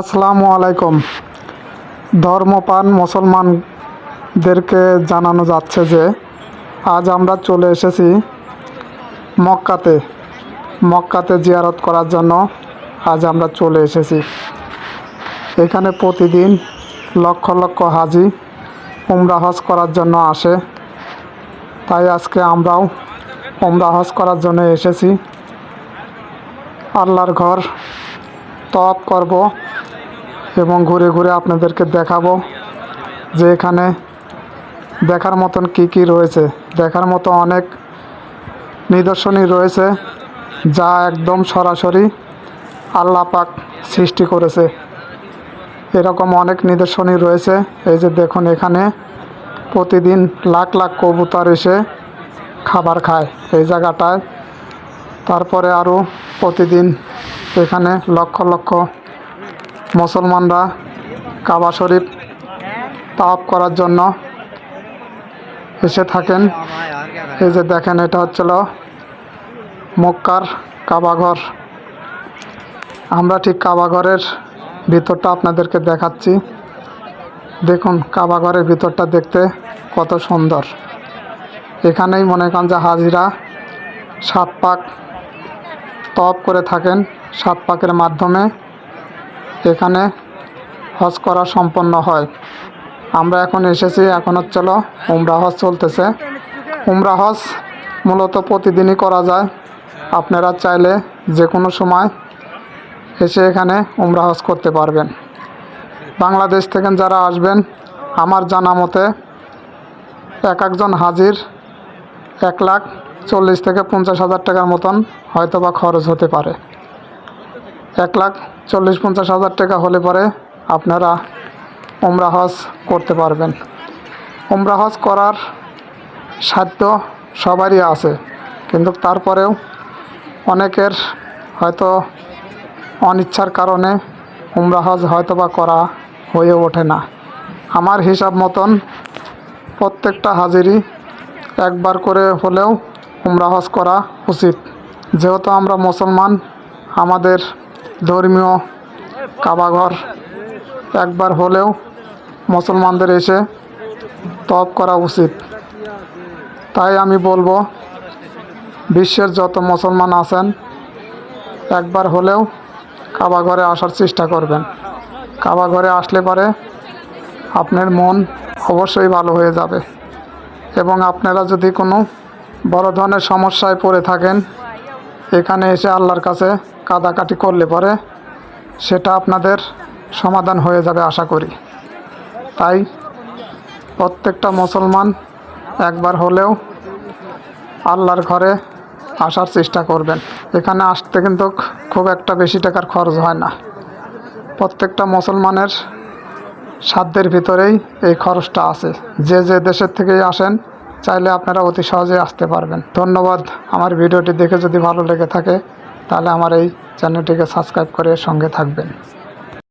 আসসালামু আলাইকুম। ধর্মপ্রাণ মুসলমানদেরকে জানানো যাচ্ছে যে আজ আমরা চলে এসেছি মক্কাতে জিয়ারত করার জন্য। আজ আমরা চলে এসেছি এখানে। প্রতিদিন লক্ষ লক্ষ হাজি উমরা হজ করার জন্য আসে, তাই আজকে আমরাও উমরা হজ করার জন্য এসেছি। আল্লাহর ঘর তওয়াফ করব এবং ঘুরে ঘুরে আপনাদেরকে দেখাবো যে এখানে দেখার মতন কি রয়েছে। দেখার মতো অনেক নিদর্শনই রয়েছে, যা একদম সরাসরি আল্লাহ পাক সৃষ্টি করেছে। এরকম অনেক নিদর্শনই রয়েছে। এই যে দেখুন, এখানে প্রতিদিন লাখ লাখ কবুতর এসে খাবার খায় এই জায়গাটায়। তারপরে আরও প্রতিদিন এখানে লক্ষ লক্ষ মুসলমানরা কাবা শরীফ তাওয়াফ করার জন্য এসে থাকেন। এই যে দেখেন, এটা হচ্ছিল মক্কার কাবাঘর। আমরা ঠিক কাবাঘরের ভিতরটা আপনাদেরকে দেখাচ্ছি। দেখুন কাবাঘরের ভিতরটা দেখতে কত সুন্দর। এখানেই মনে করেন যে হাজিরা 7 পাক তওয়াফ করে থাকেন। 7 পাকের মাধ্যমে এখানে হজ করা সম্পন্ন হয়। আমরা এখন এসেছি, এখন হচ্ছিল উমরা হজ চলতেছে। উমরা হজ মূলত প্রতিদিনই করা যায়। আপনারা চাইলে যে কোনো সময় এসে এখানে উমরা হজ করতে পারবেন। বাংলাদেশ থেকে যারা আসবেন, আমার জানা মতে একজন হাজির 1,40,000 থেকে 50,000 টাকার মতন হয়তোবা খরচ হতে পারে। 1,40,000-50,000 টাকা হলে পরে আপনারা উমরা হজ করতে পারবেন। উমরা হজ করার সাধ্য সবারই আছে, কিন্তু তারপরেও অনেকের হয়তো অনিচ্ছার কারণে উমরা হজ হয়তোবা করা হয়ে ওঠে না। আমার হিসাব মতন প্রত্যেকটা হাজিরই একবার করে হলেও উমরা হজ করা উচিত। যেহেতু আমরা মুসলমান, আমাদের ধর্মীয় কাবাঘর একবার হলেও মুসলমানদের এসে তওয়াফ করা উচিত। তাই আমি বলবো, বিশ্বের যত মুসলমান আছেন একবার হলেও কাবাঘরে আসার চেষ্টা করবেন। কাবাঘরে আসলে পরে আপনার মন অবশ্যই ভালো হয়ে যাবে। এবং আপনারা যদি কোনো বড় ধরনের সমস্যায় পড়ে থাকেন, এখানে এসে আল্লাহর কাছে কাঁদাকাটি করলে পরে সেটা আপনাদের সমাধান হয়ে যাবে আশা করি। তাই প্রত্যেকটা মুসলমান একবার হলেও আল্লাহর ঘরে আসার চেষ্টা করবেন। এখানে আসতে কিন্তু খুব একটা বেশি টাকার খরচ হয় না। প্রত্যেকটা মুসলমানের সাধ্যের ভিতরেই এই খরচটা আছে। যে যে দেশের থেকেই আসেন, চাইলে আপনারা অতি সহজে আসতে পারবেন। ধন্যবাদ। আমার ভিডিওটি দেখে যদি ভালো লেগে থাকে, তাহলে আমার এই চ্যানেলটিকে সাবস্ক্রাইব করে সঙ্গে থাকবেন।